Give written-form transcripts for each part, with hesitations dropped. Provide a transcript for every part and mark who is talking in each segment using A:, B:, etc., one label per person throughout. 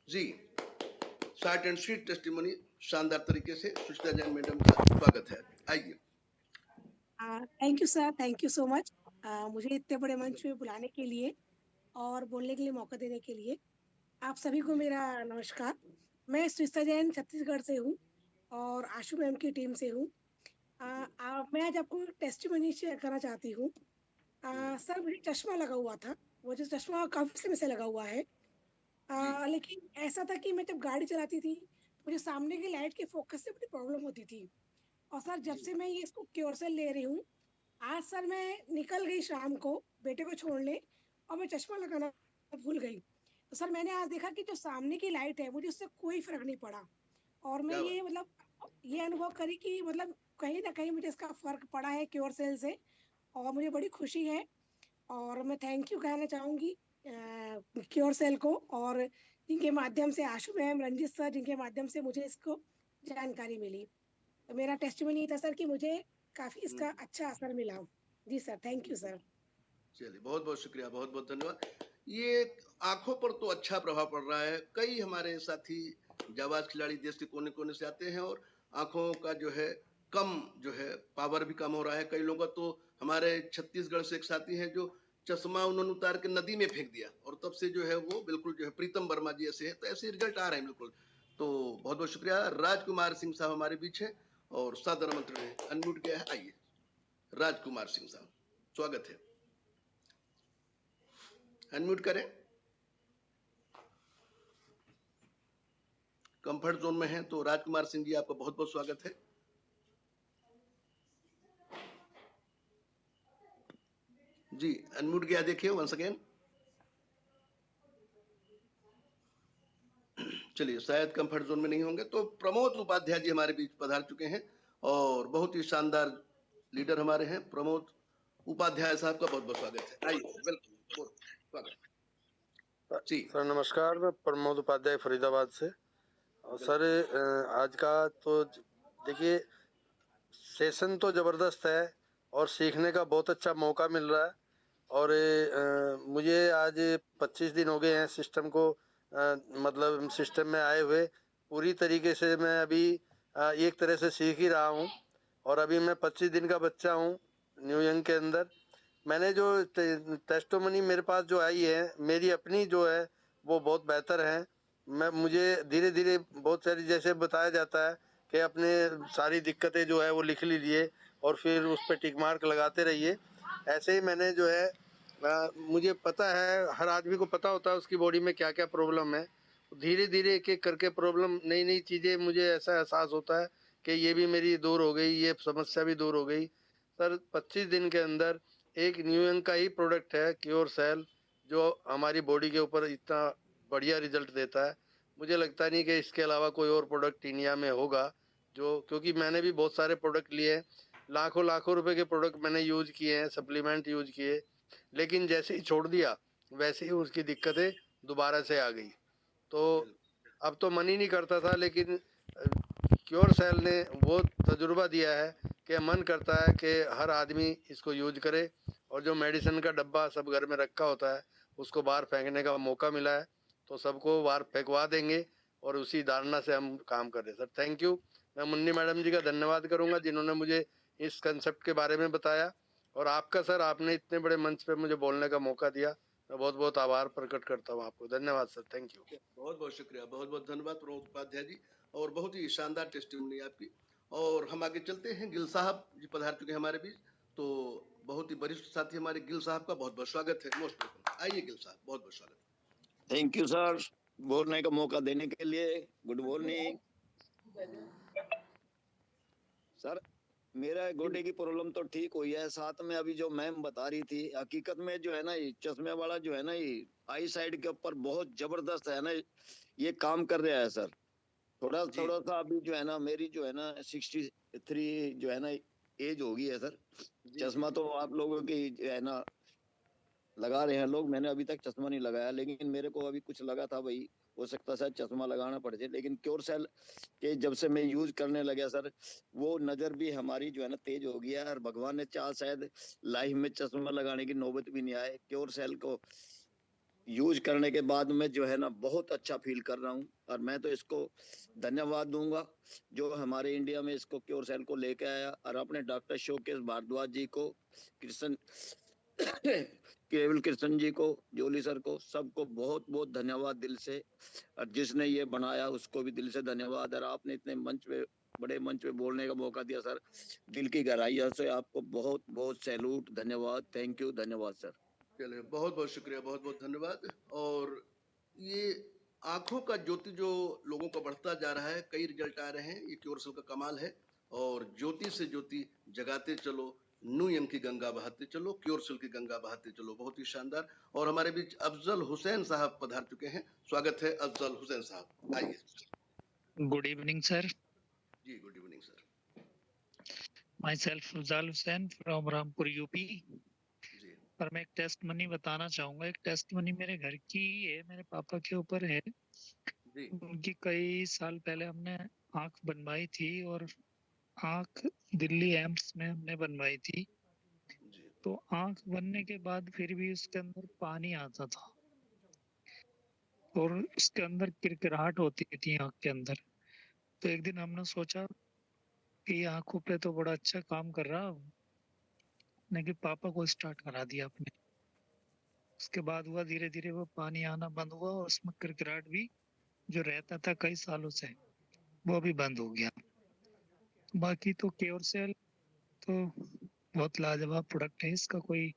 A: Ji, short and sweet testimony शानदार तरीके से सुचिता जैन मैडम का स्वागत है। आइए।
B: Thank you sir, thank you so much मुझे इतने बड़े मंच में बुलाने के लिए और बोलने के लिए मौका देने के लिए। आप सभी को मेरा नमस्कार। मैं सुचिता जैन छत्तीसगढ़ से हूँ और आशु मैम की टीम से हूँ। मैं आज आपको टेस्टिमनी शेयर करना चाहती हूँ। सर मुझे चश्मा लगा हुआ था। वो जो चश्मा काफी समय से लगा हुआ है।
A: जी,
B: लेकिन ऐसा था कि मैं जब गाड़ी चलाती थी तो मुझे सामने की लाइट के फोकस से बड़ी प्रॉब्लम होती थी। और सर जब
A: जी,
B: से मैं ये इसको क्योरसेल ले रही हूँ, आज सर मैं निकल गई शाम को बेटे को छोड़ने और मैं चश्मा लगाना भूल गई। तो सर मैंने आज देखा कि जो सामने की लाइट है मुझे उससे कोई फर्क नहीं पड़ा। और मैं
A: क्या बात!
B: ये मतलब ये अनुभव करी कि मतलब कहीं ना कहीं मुझे इसका फर्क पड़ा है क्योर सेल से। और मुझे बड़ी खुशी है और मैं थैंक यू कहना चाहूंगी क्योर सेल को, और जिनके माध्यम से आशु मैम, रंजित सर, जिनके माध्यम से मुझे इसको जानकारी मिली। तो मेरा टेस्टिमनी ये था सर कि मुझे काफी
A: हुँ,
B: इसका अच्छा असर मिला। जी सर, थैंक यू सर।
A: चलिए बहुत-बहुत शुक्रिया, बहुत-बहुत धन्यवाद। ये आँखों पर तो अच्छा प्रभाव पड़ रहा है। कई हमारे साथी जाबाज़ खिलाड़ी देश के कोने-कोने से आते हैं और आँखों का जो है कम जो है पावर भी कम हो रहा है। कई लोगों का तो हमारे छत्तीसगढ़ से एक साथी हैं जो चश्मा उन्होंने उतार के नदी में फेंक दिया और तब से जो है वो बिल्कुल जो है प्रीतम वर्मा जी ऐसे हैं, तो ऐसे रिज़ल्ट आ रहे हैं बिल्कुल। तो बहुत-बहुत शुक्रिया। राजकुमार सिंह साहब हमारे बीच हैं और सादर आमंत्रण है। अनम्यूट किया है, आइए। राजकुमार सिंह साहब, स्वागत है। अनम्यूट करें। कंफर्ट जोन में हैं तो राजकुमार सिंह जी आपका बहुत बहुत स्वागत है। जी, अनम्यूट किया देखिए वंस अगेन। चलिए शायद कंफर्ट जोन में नहीं होंगे तो प्रमोद उपाध्याय जी हमारे बीच पधार चुके हैं और बहुत ही शानदार लीडर हमारे हैं। प्रमोद उपाध्याय साहब का बहुत बहुत स्वागत है। आइए, वेलकम, स्वागत। जी,
C: सर नमस्कार, मैं प्रमोद उपाध्याय फरीदाबाद से। और सर आज का तो देखिए सेशन तो जबरदस्त है और सीखने का बहुत अच्छा मौका मिल रहा है। और मुझे आज 25 दिन हो गए हैं सिस्टम को मतलब सिस्टम में आए हुए। पूरी तरीके से मैं अभी एक तरह से सीख ही रहा हूँ। और अभी मैं 25 दिन का बच्चा हूँ न्यू यंग के अंदर। मैंने जो टेस्टोमनी मेरे पास जो आई है, मेरी अपनी जो है वो बहुत बेहतर है। मुझे धीरे धीरे बहुत सारी, जैसे बताया जाता है कि अपने सारी दिक्कतें जो है वो लिख लीजिए और फिर उस पर टिक मार्क लगाते रहिए। ऐसे ही मैंने जो है मुझे पता है, हर आदमी को पता होता है उसकी बॉडी में क्या क्या प्रॉब्लम है। धीरे धीरे एक एक करके प्रॉब्लम, नई नई चीजें मुझे ऐसा एहसास होता है कि ये भी मेरी दूर हो गई, ये समस्या भी दूर हो गई। सर 25 दिन के अंदर एक न्यूयन का ही प्रोडक्ट है क्योर सेल, जो हमारी बॉडी के ऊपर इतना बढ़िया रिजल्ट देता है। मुझे लगता नहीं कि इसके अलावा कोई और प्रोडक्ट इंडिया में होगा। जो क्योंकि मैंने भी बहुत सारे प्रोडक्ट लिए हैं, लाखों लाखों रुपए के प्रोडक्ट मैंने यूज किए हैं, सप्लीमेंट यूज किए, लेकिन जैसे ही छोड़ दिया वैसे ही उसकी दिक्कतें दोबारा से आ गई। तो अब तो मन ही नहीं करता था, लेकिन क्योर सेल ने वो तजुर्बा दिया है कि मन करता है कि हर आदमी इसको यूज करे। और जो मेडिसिन का डब्बा सब घर में रखा होता है उसको बाहर फेंकने का मौका मिला है, तो सबको बाहर फेंकवा देंगे और उसी धारणा से हम काम कर रहे हैं। Sir thank you. मैं मुन्नी मैडम जी का धन्यवाद करूंगा जिन्होंने मुझे इस कंसेप्ट के बारे में बताया। और आपका सर, आपने इतने बड़े मंच पे मुझे बोलने का मौका दिया, मैं बहुत बहुत आभार प्रकट करता हूँ आपको। धन्यवाद सर, थैंक यू।
A: बहुत बहुत शुक्रिया, बहुत बहुत धन्यवाद प्रमोद उपाध्याय जी और बहुत ही शानदार टेस्टिमनी आपकी। और हम आगे चलते हैं, गिल साहब जी पधार चुके हैं हमारे बीच। तो बहुत ही वरिष्ठ साथी हमारे गिल साहब का बहुत बहुत स्वागत है, मोस्ट वेलकम। आइए गिल साहब, बहुत बहुत स्वागत।
D: थैंक यू सर, बोलने का मौका देने के लिए। Good morning sir. मेरा गोडे की प्रॉब्लम तो ठीक हुई है, साथ में अभी जो मैम बता रही थी, हकीकत में जो है ना ये चश्मे वाला जो है ना ये आई साइड के ऊपर बहुत जबरदस्त है ना, ये काम कर रहा है सर। थोड़ा
A: जी,
D: थोड़ा सा अभी जो है ना मेरी जो है ना 63 जो है ना एज होगी है सर।
A: जी, जी,
D: चश्मा तो आप लोगों की जो है ना लगा रहे हैं लोग, मैंने अभी तक चश्मा नहीं लगाया, लेकिन मेरे को अभी कुछ लगा था भाई, हो सकता है चश्मा लगाना पड़ जाए। लेकिन क्योर सेल के जब से मैं यूज करने लगा सर, वो नजर भी हमारी जो है ना तेज हो गया है। और भगवान ने चाह शायद लाइफ में चश्मा लगाने की नौबत भी नहीं आए। क्योर सेल को यूज करने के बाद में जो है ना बहुत अच्छा फील कर रहा हूँ। और मैं तो इसको धन्यवाद दूंगा जो हमारे इंडिया में इसको क्योर सेल को लेके आया, और अपने डॉक्टर शोकेश भारद्वाज जी को, कृष्ण केवल कृष्ण जी को, जोली सर को, सबको बहुत बहुत धन्यवाद दिल से। और जिसने ये बनाया उसको भी दिल से धन्यवाद। और आपने इतने मंच पे, बड़े मंच पे बोलने का मौका दिया सर, दिल की गहराइयों से आपको बहुत बहुत सैल्यूट, धन्यवाद, थैंक यू, धन्यवाद सर।
A: चलिए, बहुत बहुत शुक्रिया, बहुत बहुत धन्यवाद। और ये आंखों का ज्योति जो लोगों का बढ़ता जा रहा है, कई रिजल्ट आ रहे हैं, ये क्योरसेल का कमाल है। और ज्योति से ज्योति जगाते चलो, न्यू की गंगा बहाते चलो, क्योरसेल की गंगा बहाते चलो। बहुत ही शानदार। और हमारे बीच अफजल हुसैन साहब पधार चुके हैं। स्वागत है अफजल हुसैन साहब, आइए।
E: Good evening, sir.
A: जी, good evening sir.
E: Myself Afzal Hussain from Rampur, UP.
A: जी
E: पर मैं एक टेस्ट मनी बताना चाहूंगा। एक टेस्ट मनी मेरे घर की ही है, मेरे पापा के ऊपर है।
A: जी
E: उनकी कई साल पहले हमने आंख बनवाई थी, और आंख दिल्ली एम्स में हमने बनवाई थी।
A: जी
E: तो आंख बनने के बाद फिर भी उसके अंदर पानी आता था, और उसके अंदर किरकिराहट होती थी आंख के अंदर। तो एक दिन हमने सोचा कि आंखों पे तो बड़ा अच्छा काम कर रहा, ने कि पापा को स्टार्ट करा दिया अपने। उसके बाद हुआ धीरे धीरे वो पानी आना बंद हुआ, और उसमें किरकिराहट भी जो रहता था कई सालों से, वो भी बंद हो गया। बाकी तो क्योर सेल तो बहुत लाजवाब प्रोडक्ट है, इसका कोई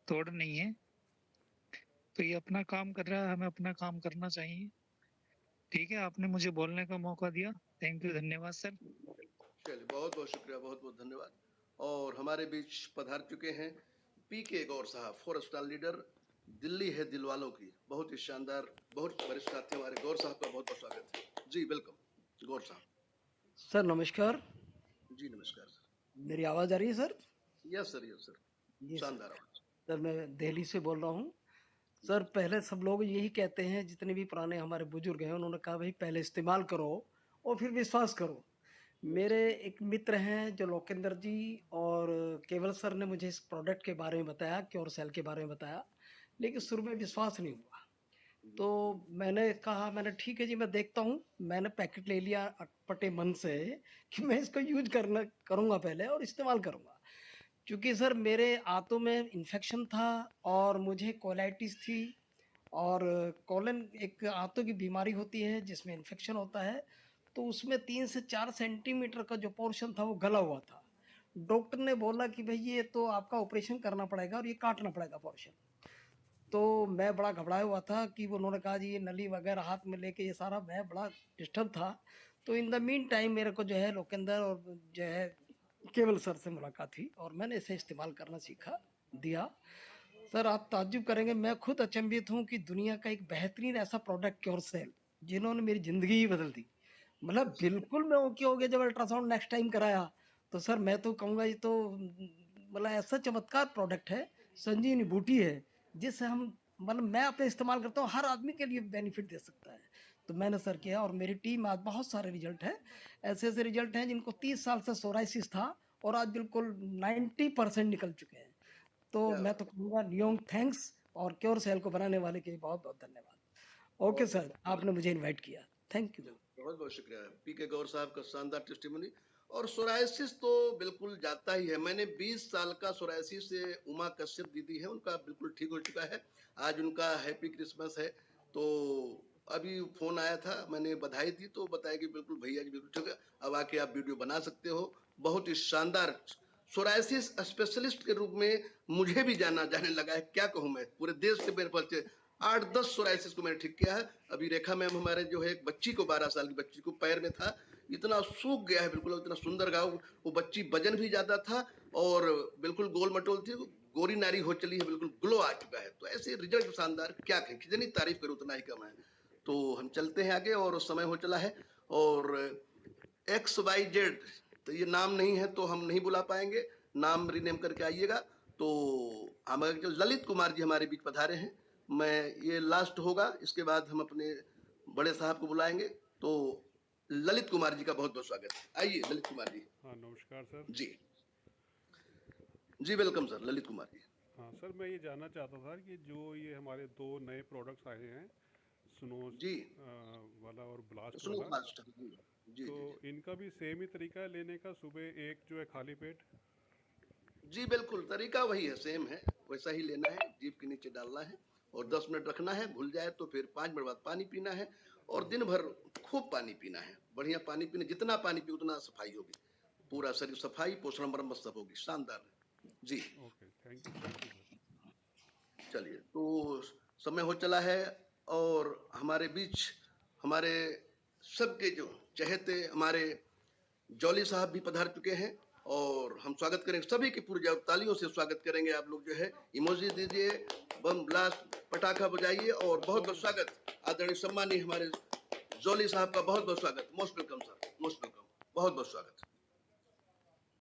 E: तोड़ नहीं है। तो ये अपना काम कर रहा है, हमें अपना काम करना चाहिए। ठीक है, आपने मुझे बोलने का मौका दिया, थैंक यू, धन्यवाद सर।
A: चलिए, बहुत बहुत शुक्रिया, बहुत बहुत धन्यवाद। और हमारे बीच पधार चुके हैं पीके गौर साहब, 4 स्टार लीडर, दिल्ली है दिल वालों की। बहुत ही शानदार, बहुत वरिष्ठ साथी हमारे गौर साहब का बहुत बहुत स्वागत है। जी वेलकम गौर साहब।
F: सर नमस्कार।
A: जी नमस्कार सर।
F: मेरी आवाज आ रही है sir?
A: Yes sir, yes sir,
F: जी सर।
A: शानदार आवाज।
F: सर मैं दिल्ली से बोल रहा हूँ। सर पहले सब लोग यही कहते हैं, जितने भी पुराने हमारे बुजुर्ग हैं उन्होंने कहा भाई पहले इस्तेमाल करो और फिर विश्वास करो। मेरे एक मित्र हैं जो लोकेंद्र जी, और केवल सर ने मुझे इस प्रोडक्ट के बारे में बताया, क्योर सेल के बारे में बताया, लेकिन शुरू में विश्वास नहीं हुआ। तो मैंने कहा, मैंने ठीक है जी मैं देखता हूँ। मैंने पैकेट ले लिया अटपटे मन से कि मैं इसको यूज करना करूंगा पहले और इस्तेमाल करूंगा। क्योंकि सर मेरे आंतों में इन्फेक्शन था, और मुझे कोलाइटिस थी, और कोलन एक आंतों की बीमारी होती है जिसमें इन्फेक्शन होता है। तो उसमें 3 से 4 सेंटीमीटर का जो पोर्शन था वो गला हुआ था। डॉक्टर ने बोला कि भाई ये तो आपका ऑपरेशन करना पड़ेगा और ये काटना पड़ेगा पोर्शन। तो मैं बड़ा घबराया हुआ था कि उन्होंने कहा जी ये नली वगैरह हाथ में लेके ये सारा, मैं बड़ा डिस्टर्ब था। तो इन द मीन टाइम मेरे को जो है लोकेंद्र और जो है केवल सर से मुलाकात हुई, और मैंने इसे इस्तेमाल करना सीखा दिया। सर आप ताज्जुब करेंगे, मैं खुद अचंभित हूँ कि दुनिया का एक बेहतरीन ऐसा प्रोडक्ट क्योर सेल, जिन्होंने मेरी जिंदगी ही बदल दी। मतलब बिल्कुल मैं ओके हो गया जब अल्ट्रासाउंड नेक्स्ट टाइम कराया। तो सर मैं तो कहूंगा ये तो मतलब ऐसा चमत्कार प्रोडक्ट है, संजीवनी बूटी है, जिससे हम मतलब मैं अपने इस्तेमाल करता हूँ, हर आदमी के लिए बेनिफिट दे सकता है। तो मैंने सर किया, और मेरी टीम आज बहुत सारे रिजल्ट है। ऐसे ऐसे रिजल्ट हैं जिनको 30 साल से सोराइसिस था, और आज बिल्कुल 90% निकल चुके हैं। तो
A: क्या
F: मैं
A: बात
F: तो
A: है।
F: कहूंगा नियोंग थैंक्स, और क्योर सेल को बनाने वाले के बहुत बहुत धन्यवाद। ओके
A: बहुत
F: सर, आपने मुझे इनवाइट किया, थैंक यू।
A: बहुत बहुत शुक्रिया पीके गौर साहब का शानदार टेस्टिमनी। और सोरायसिस तो बिल्कुल जाता ही है। मैंने 20 साल का सोरायसिस से उमा कश्यप दीदी है, उनका बिल्कुल ठीक हो चुका है। आज उनका हैप्पी क्रिसमस है। तो अभी फोन आया था, मैंने बधाई दी तो बताया कि बिल्कुल भैया जी बिल्कुल ठीक है, अब आके आप वीडियो बना सकते हो। बहुत ही शानदार सोरायसिस स्पेशलिस्ट के रूप में मुझे भी जाना जाने लगा है। क्या कहूँ, मैं पूरे देश से मेरे पास 8-10 सोरायसिस को मैंने ठीक किया है। अभी रेखा मैम हमारे जो है एक बच्ची को, 12 साल की बच्ची को पैर में था, इतना सूख गया है बिल्कुल, इतना सुंदर गाँव। वो बच्ची वजन भी ज्यादा था और बिल्कुल गोल मटोल थी, गोरी नारी हो चली है, बिल्कुल ग्लो आ चुका है। तो ऐसे रिजल्ट शानदार, क्या कहें, जितनी तारीफ करूं उतना ही कम है। तो हम चलते हैं आगे, और समय हो चला है। और XYZ, तो ये नाम नहीं है तो हम नहीं बुला पाएंगे, नाम रिनेम करके आइएगा। तो हमारे ललित कुमार जी हमारे बीच पधारे हैं। मैं ये लास्ट होगा, इसके बाद हम अपने बड़े साहब को बुलाएंगे। तो ललित कुमार जी का बहुत बहुत स्वागत है। आइए ललित कुमार जी।
G: हाँ नमस्कार सर।
A: जी जी वेलकम सर, ललित कुमार जी।
G: हाँ सर, मैं ये जानना चाहता था कि जो ये हमारे 2 नए प्रोडक्ट्स आए हैं, स्नो
A: जी
G: वाला और ब्लास्ट
A: स्नो
G: वाला,
A: फास्ट जी जी
G: तो
A: जी जी
G: इनका भी सेम ही तरीका है लेने का, सुबह एक जो है खाली पेट?
A: जी बिल्कुल तरीका वही है, सेम है, वैसा ही लेना है, जीभ के नीचे डालना है और 10 मिनट रखना है, घुल जाए तो फिर 5 मिनट बाद पानी पीना है और दिन भर खूब पानी पीना है, बढ़िया पानी पीना, जितना पानी पी उतना सफाई होगी, पूरा शरीर सफाई, पोषण मरम्मत सब होगी, शानदार है जी।
G: Okay, thank you sir.
A: चलिए, तो समय हो चला है और हमारे बीच हमारे सबके जो चहेते हमारे जॉली साहब भी पधार चुके हैं और हम स्वागत करेंगे, सभी की पूरी तालियों से स्वागत करेंगे। आप लोग जो है इमोजी दीजिए, बम ब्लास्ट पटाखा बजाइए और बहुत बहुत स्वागत आदरणीय सम्मानीय हमारे जॉली साहब का बहुत बहुत स्वागत, most welcome sir, most welcome, बहुत बहुत स्वागत।